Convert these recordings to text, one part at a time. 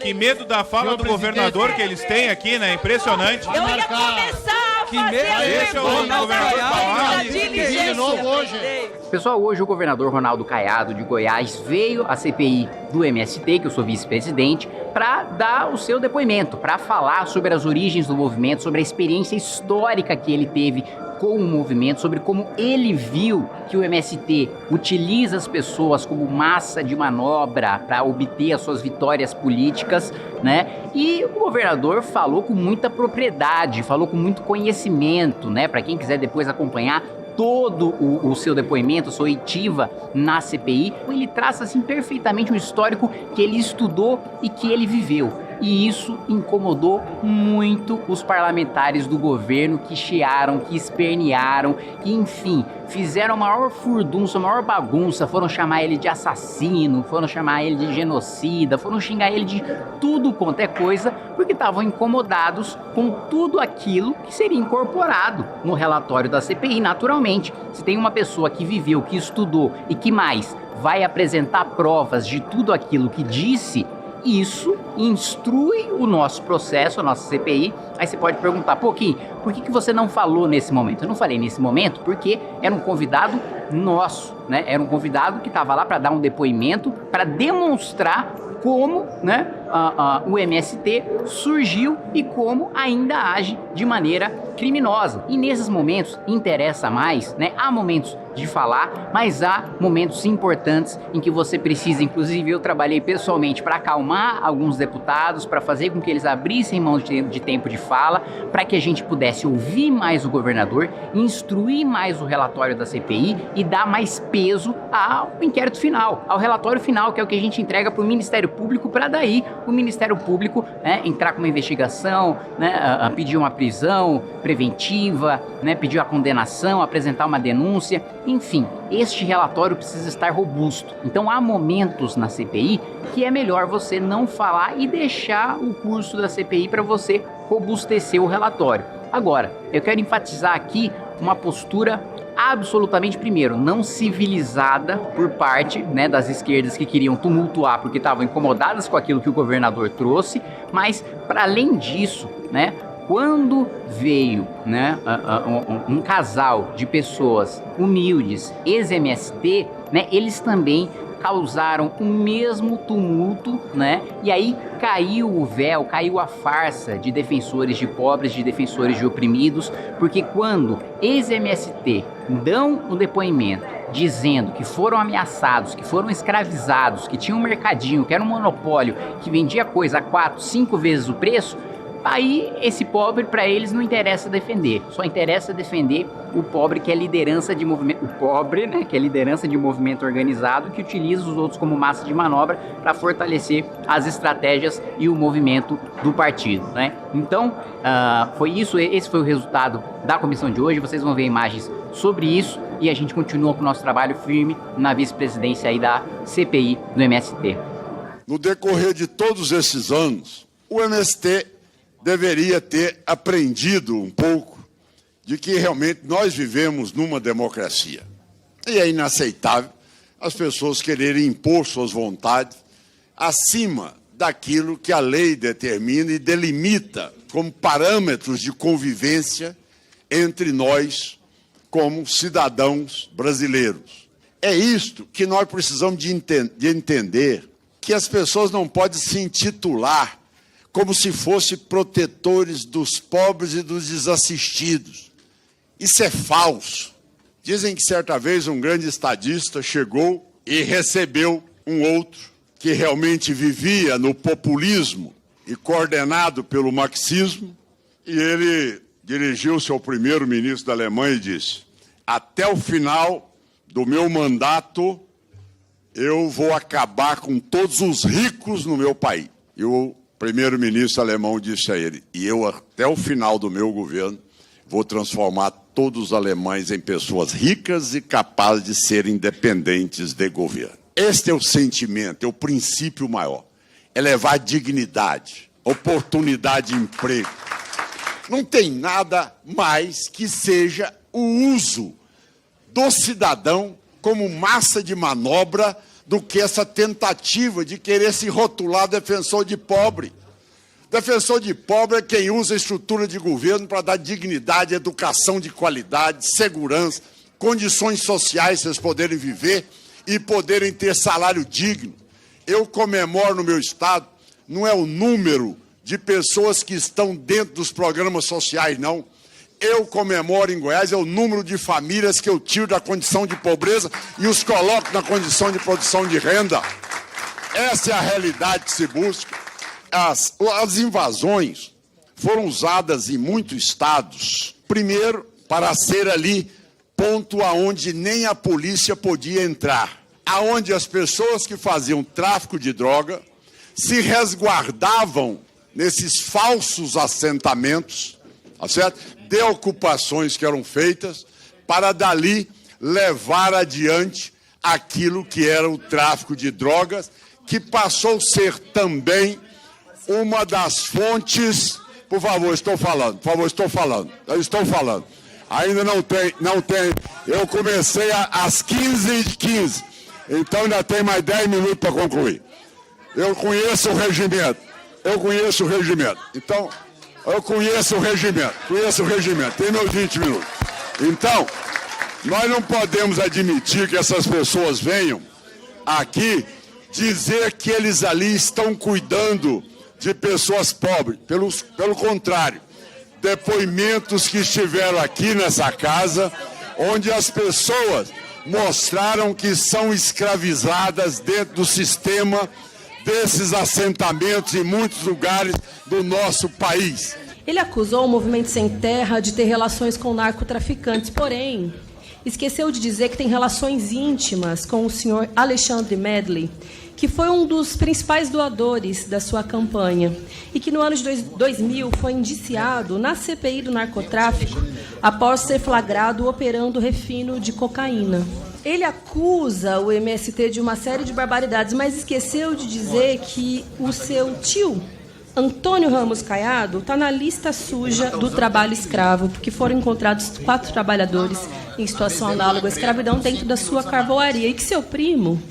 Que medo da fala do governador que eles têm aqui, né? Impressionante. Eu ia começar a fazer Deixa o governador falar. de novo hoje. Pessoal, hoje o governador Ronaldo Caiado de Goiás veio à CPI do MST, que eu sou vice-presidente, para dar o seu depoimento, para falar sobre as origens do movimento, sobre a experiência histórica que ele teve com o movimento, sobre como ele viu que o MST utiliza as pessoas como massa de manobra para obter as suas vitórias políticas, né? E o governador falou com muita propriedade, falou com muito conhecimento, né? Para quem quiser depois acompanhar todo o seu depoimento, sua oitiva na CPI, ele traça assim perfeitamente o histórico que ele estudou e que ele viveu. E isso incomodou muito os parlamentares do governo, que chiaram, que espernearam, que enfim, fizeram a maior furdunça, a maior bagunça, foram chamar ele de assassino, foram chamar ele de genocida, foram xingar ele de tudo quanto é coisa, porque estavam incomodados com tudo aquilo que seria incorporado no relatório da CPI, naturalmente. Se tem uma pessoa que viveu, que estudou e que mais vai apresentar provas de tudo aquilo que disse, isso instrui o nosso processo, a nossa CPI. Aí você pode perguntar, pô, Kim, por que você não falou nesse momento? Eu não falei nesse momento porque era um convidado nosso, né? Era um convidado que estava lá para dar um depoimento, para demonstrar como, né, o MST surgiu e como ainda age de maneira criminosa. E nesses momentos interessa mais, né? Há momentos de falar, mas há momentos importantes em que você precisa, inclusive eu trabalhei pessoalmente para acalmar alguns deputados, para fazer com que eles abrissem mão de tempo de fala, para que a gente pudesse ouvir mais o governador, instruir mais o relatório da CPI e dar mais peso ao inquérito final, ao relatório final, que é o que a gente entrega para o Ministério Público, para daí o Ministério Público, né, entrar com uma investigação, né, pedir uma prisão preventiva, né, pedir a condenação, apresentar uma denúncia. Enfim, este relatório precisa estar robusto. Então há momentos na CPI que é melhor você não falar e deixar o curso da CPI para você robustecer o relatório. Agora, eu quero enfatizar aqui uma postura absolutamente, primeiro, não civilizada por parte, né, das esquerdas que queriam tumultuar porque estavam incomodadas com aquilo que o governador trouxe, mas para além disso, né, quando veio, né, um casal de pessoas humildes, ex-MST, né, eles também causaram o mesmo tumulto, né? E aí caiu o véu, caiu a farsa de defensores de pobres, de defensores de oprimidos, porque quando ex-MST dão um depoimento dizendo que foram ameaçados, que foram escravizados, que tinha um mercadinho, que era um monopólio, que vendia coisa a 4, 5 vezes o preço, aí esse pobre, para eles, não interessa defender. Só interessa defender o pobre, que é liderança de movimento. O pobre, né, que é liderança de movimento organizado, que utiliza os outros como massa de manobra para fortalecer as estratégias e o movimento do partido, né? Então, foi isso. Esse foi o resultado da comissão de hoje. Vocês vão ver imagens sobre isso e a gente continua com o nosso trabalho firme na vice-presidência aí da CPI do MST. No decorrer de todos esses anos, o MST deveria ter aprendido um pouco de que realmente nós vivemos numa democracia. E é inaceitável as pessoas quererem impor suas vontades acima daquilo que a lei determina e delimita como parâmetros de convivência entre nós como cidadãos brasileiros. É isto que nós precisamos de entender, que as pessoas não podem se intitular como se fossem protetores dos pobres e dos desassistidos. Isso é falso. Dizem que certa vez um grande estadista chegou e recebeu um outro que realmente vivia no populismo e coordenado pelo marxismo, e ele dirigiu-se ao primeiro-ministro da Alemanha e disse: até o final do meu mandato eu vou acabar com todos os ricos no meu país. E o primeiro-ministro alemão disse a ele: e eu, até o final do meu governo, vou transformar todos os alemães em pessoas ricas e capazes de serem independentes de governo. Este é o sentimento, é o princípio maior. É levar dignidade, oportunidade de emprego. Não tem nada mais que seja o uso do cidadão como massa de manobra do que essa tentativa de querer se rotular defensor de pobre. Defensor de pobre é quem usa a estrutura de governo para dar dignidade, educação de qualidade, segurança, condições sociais para vocês poderem viver e poderem ter salário digno. Eu comemoro no meu estado, não é o número de pessoas que estão dentro dos programas sociais, não. Eu comemoro em Goiás é o número de famílias que eu tiro da condição de pobreza e os coloco na condição de produção de renda. Essa é a realidade que se busca. As invasões foram usadas em muitos estados, primeiro, para ser ali ponto aonde nem a polícia podia entrar, aonde as pessoas que faziam tráfico de droga se resguardavam nesses falsos assentamentos, tá certo? De ocupações que eram feitas para dali levar adiante aquilo que era o tráfico de drogas, que passou a ser também uma das fontes. Por favor, estou falando. Eu estou falando. Ainda não tem. Eu comecei às 15h15. Então ainda tem mais 10 minutos para concluir. Eu conheço o regimento. Então, eu conheço o regimento. Tem meus 20 minutos. Então, nós não podemos admitir que essas pessoas venham aqui dizer que eles ali estão cuidando de pessoas pobres. Pelo contrário, depoimentos que estiveram aqui nessa casa, onde as pessoas mostraram que são escravizadas dentro do sistema desses assentamentos em muitos lugares do nosso país. Ele acusou o Movimento Sem Terra de ter relações com narcotraficantes, porém, esqueceu de dizer que tem relações íntimas com o senhor Alexandre Medley, que foi um dos principais doadores da sua campanha e que no ano de 2000 foi indiciado na CPI do narcotráfico após ser flagrado operando refino de cocaína. Ele acusa o MST de uma série de barbaridades, mas esqueceu de dizer que o seu tio, Antônio Ramos Caiado, está na lista suja do trabalho escravo, porque foram encontrados 4 trabalhadores em situação análoga à escravidão dentro da sua carvoaria, e que seu primo,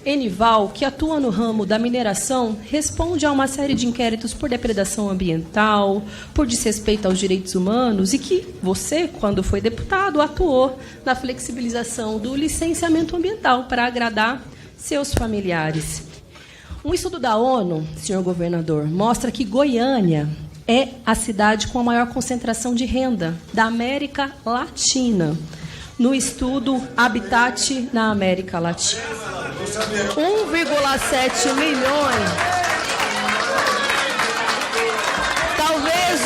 Enival, que atua no ramo da mineração, responde a uma série de inquéritos por depredação ambiental, por desrespeito aos direitos humanos, e que você, quando foi deputado, atuou na flexibilização do licenciamento ambiental para agradar seus familiares. Um estudo da ONU, senhor governador, mostra que Goiânia é a cidade com a maior concentração de renda da América Latina, no estudo Habitat na América Latina. 1,7 milhões. Talvez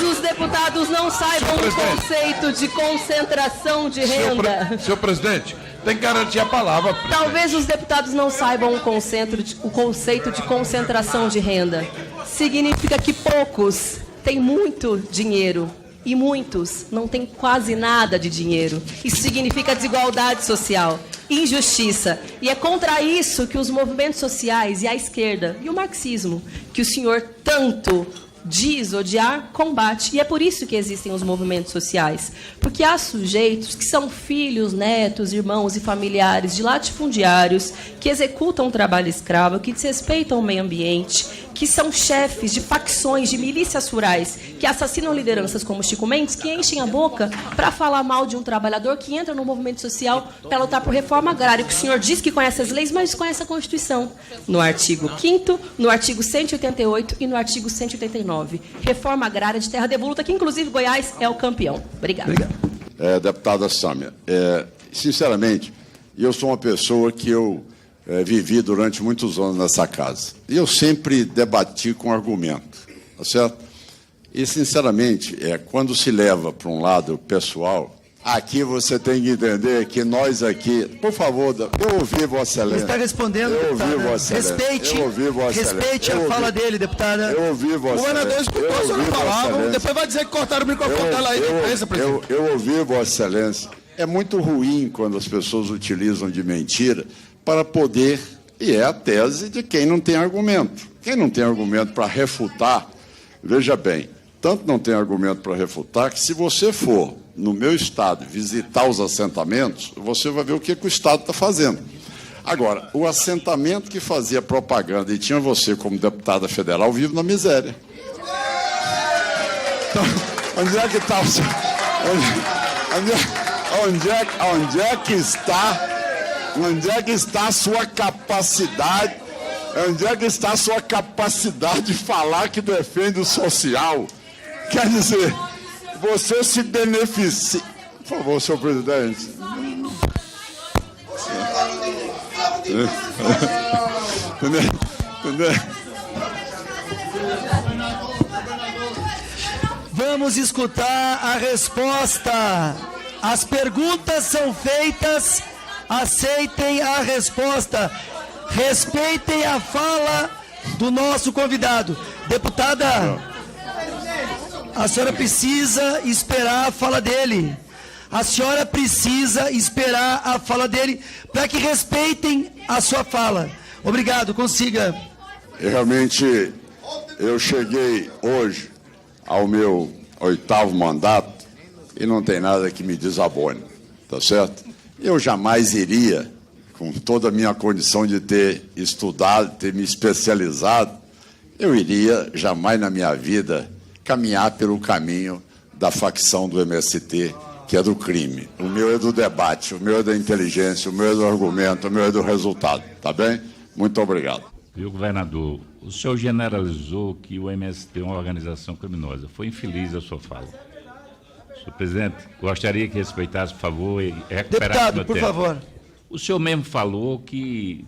os deputados não saibam o conceito de concentração de renda. Senhor presidente, tem que garantir a palavra. Presidente. Talvez os deputados não saibam o conceito de concentração de renda. Significa que poucos têm muito dinheiro e muitos não têm quase nada de dinheiro. Isso significa desigualdade social, injustiça. E é contra isso que os movimentos sociais e a esquerda e o marxismo, que o senhor tanto diz odiar, combate. E é por isso que existem os movimentos sociais. Porque há sujeitos que são filhos, netos, irmãos e familiares de latifundiários que executam trabalho escravo, que desrespeitam o meio ambiente, que são chefes de facções, de milícias rurais, que assassinam lideranças como Chico Mendes, que enchem a boca para falar mal de um trabalhador que entra no movimento social para lutar por reforma agrária, que o senhor diz que conhece as leis, mas desconhece a Constituição. No artigo 5º, no artigo 188 e no artigo 189. Reforma agrária de terra devoluta, que inclusive Goiás é o campeão. Obrigada. Deputada Sâmia, sinceramente, eu sou uma pessoa que vivi durante muitos anos nessa casa. E eu sempre debati com argumento, tá certo? E, sinceramente, quando se leva para um lado pessoal, aqui você tem que entender que nós aqui... Por favor, eu ouvi Vossa Excelência. Ele está respondendo, eu deputada. Ouvi Vossa Respeite a fala dele, deputada. Eu ouvi Vossa Excelência. O governador escutou a sua palavra, depois vai dizer que cortaram o microfone dela aí na imprensa, presidente. Eu ouvi Vossa Excelência. É muito ruim quando as pessoas utilizam de mentira para poder, e é a tese de quem não tem argumento. Quem não tem argumento para refutar, veja bem, tanto não tem argumento para refutar que se você for no meu estado, visitar os assentamentos, você vai ver o que o Estado está fazendo. Agora, o assentamento que fazia propaganda e tinha você como deputada federal vive na miséria. Então, onde é que está o seu... Onde é que está a sua capacidade? Onde é que está a sua capacidade de falar que defende o social? Quer dizer, você se beneficia... Por favor, senhor presidente. Entendeu? Vamos escutar a resposta. As perguntas são feitas, aceitem a resposta. Respeitem a fala do nosso convidado. Deputada, a senhora precisa esperar a fala dele. A senhora precisa esperar a fala dele para que respeitem a sua fala. Obrigado, consiga. Realmente, eu cheguei hoje ao meu 8º mandato e não tem nada que me desabone, tá certo? Eu jamais iria, com toda a minha condição de ter estudado, ter me especializado, eu iria jamais na minha vida caminhar pelo caminho da facção do MST, que é do crime. O meu é do debate, o meu é da inteligência, o meu é do argumento, o meu é do resultado, tá bem? Muito obrigado. Viu, governador, o senhor generalizou que o MST é uma organização criminosa. Foi infeliz a sua fala. Senhor presidente, gostaria que respeitasse, por favor, e recuperasse Deputado, meu por tempo. favor. O senhor mesmo falou que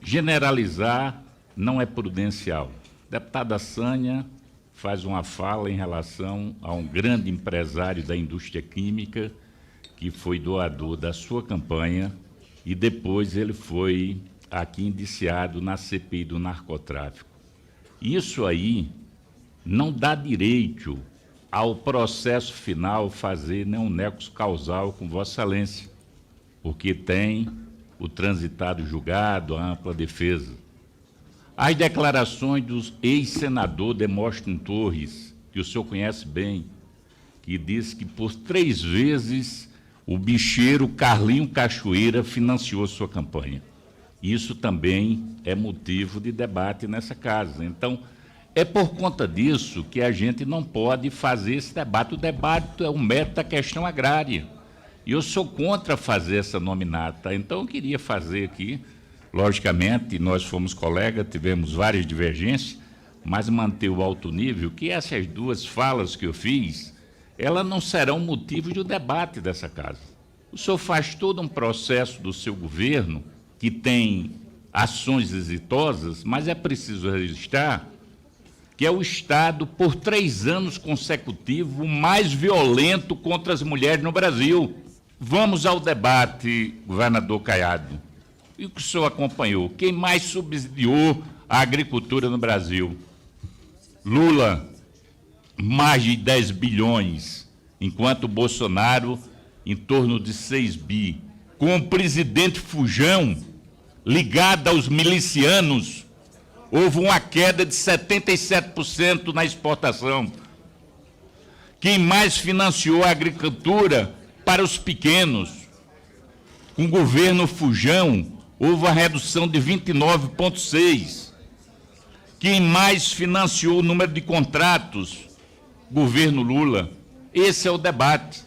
generalizar não é prudencial. Deputada Sânia faz uma fala em relação a um grande empresário da indústria química que foi doador da sua campanha e depois ele foi aqui indiciado na CPI do narcotráfico. Isso aí não dá direito ao processo final fazer nenhum nexo causal com Vossa Excelência, porque tem o transitado julgado, a ampla defesa. As declarações do ex-senador Demóstenes Torres, que o senhor conhece bem, que diz que por 3 vezes o bicheiro Carlinho Cachoeira financiou sua campanha. Isso também é motivo de debate nessa casa. Então, é por conta disso que a gente não pode fazer esse debate. O debate é o mérito da questão agrária. E eu sou contra fazer essa nominata. Então, eu queria fazer aqui, logicamente, nós fomos colegas, tivemos várias divergências, mas manter o alto nível, que essas 2 falas que eu fiz, elas não serão motivo de debate dessa casa. O senhor faz todo um processo do seu governo que tem ações exitosas, mas é preciso registrar que é o Estado, por 3 anos consecutivos, o mais violento contra as mulheres no Brasil. Vamos ao debate, governador Caiado. E o que o senhor acompanhou? Quem mais subsidiou a agricultura no Brasil? Lula, mais de 10 bilhões, enquanto o Bolsonaro, em torno de 6 bi. Com o presidente Fujão, ligado aos milicianos, houve uma queda de 77% na exportação. Quem mais financiou a agricultura para os pequenos? Com o governo Fujão, houve uma redução de 29,6%. Quem mais financiou o número de contratos? Governo Lula. Esse é o debate.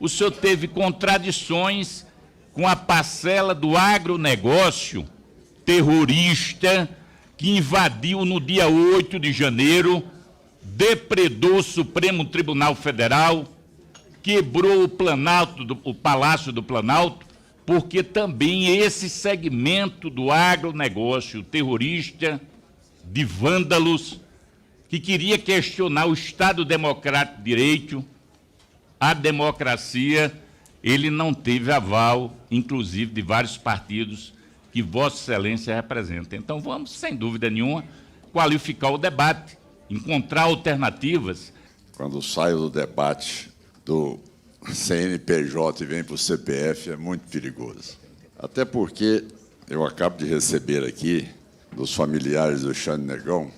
O senhor teve contradições com a parcela do agronegócio terrorista que invadiu no dia 8 de janeiro, depredou o Supremo Tribunal Federal, quebrou o Palácio do Planalto, porque também esse segmento do agronegócio terrorista, de vândalos, que queria questionar o Estado Democrático de Direito, a democracia, ele não teve aval, inclusive de vários partidos que Vossa Excelência representa. Então, vamos, sem dúvida nenhuma, qualificar o debate, encontrar alternativas. Quando saio do debate do CNPJ e vem para o CPF, é muito perigoso. Até porque eu acabo de receber aqui, dos familiares do Xande Negão,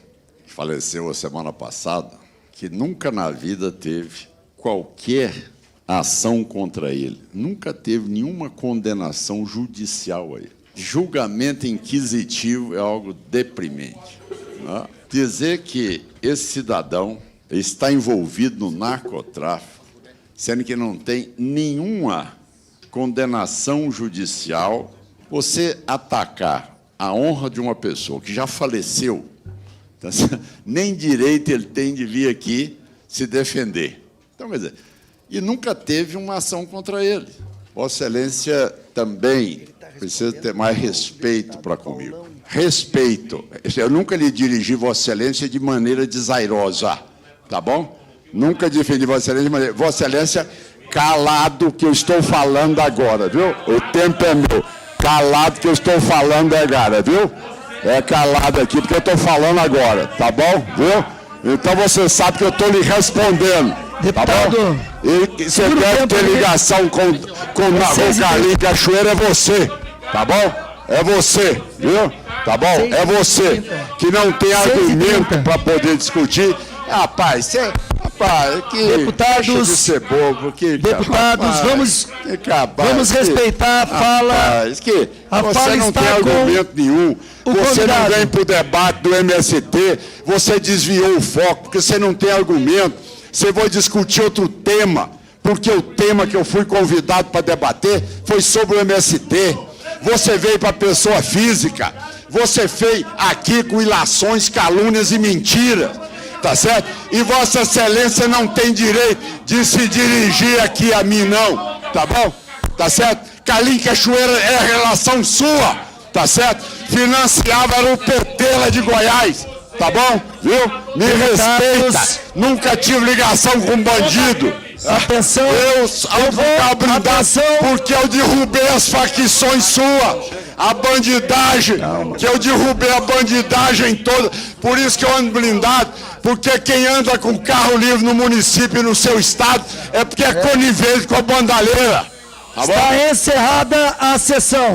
que faleceu a semana passada, que nunca na vida teve qualquer ação contra ele. Nunca teve nenhuma condenação judicial a ele. Julgamento inquisitivo é algo deprimente. Né? Dizer que esse cidadão está envolvido no narcotráfico, sendo que não tem nenhuma condenação judicial, você atacar a honra de uma pessoa que já faleceu, tá? Nem direito ele tem de vir aqui se defender. Então, quer dizer, e nunca teve uma ação contra ele. Vossa Excelência também precisa ter mais respeito para comigo. Respeito. Eu nunca lhe dirigi Vossa Excelência de maneira desairosa, tá bom? Nunca defendi Vossa Excelência de maneira... Vossa Excelência, calado que eu estou falando agora, viu? O tempo é meu. Calado que eu estou falando agora, viu? É calado aqui porque eu estou falando agora, tá bom? Viu? Então você sabe que eu estou lhe respondendo. Deputado, tá e você deve ter ligação com o Carlinhos Cachoeira, é você, tá bom? É você, viu? Tá bom? É você que não tem argumento para poder discutir. Rapaz, você... Rapaz, que deputados, deixa de ser bobo, deputados, rapaz, vamos respeitar a fala. Rapaz, que a você fala não está tem argumento nenhum. Você convidado. não vem para o debate do MST, você desviou o foco, porque você não tem argumento. Você vai discutir outro tema, porque o tema que eu fui convidado para debater foi sobre o MST. Você veio para a pessoa física, você fez aqui com ilações, calúnias e mentiras. Tá certo? E Vossa Excelência não tem direito de se dirigir aqui a mim, não. Tá bom? Tá certo? Carlinhos Cachoeira é relação sua. Tá certo? Financiava era o PT de Goiás. Tá bom? Viu? Me respeita. Nunca tive ligação com bandido. Atenção. Eu vou ficar blindado porque eu derrubei as facções suas. A bandidagem, que eu derrubei a bandidagem toda. Por isso que eu ando blindado. Porque quem anda com carro livre no município e no seu estado é porque é conivente com a bandalheira. Tá bom? Está encerrada a sessão.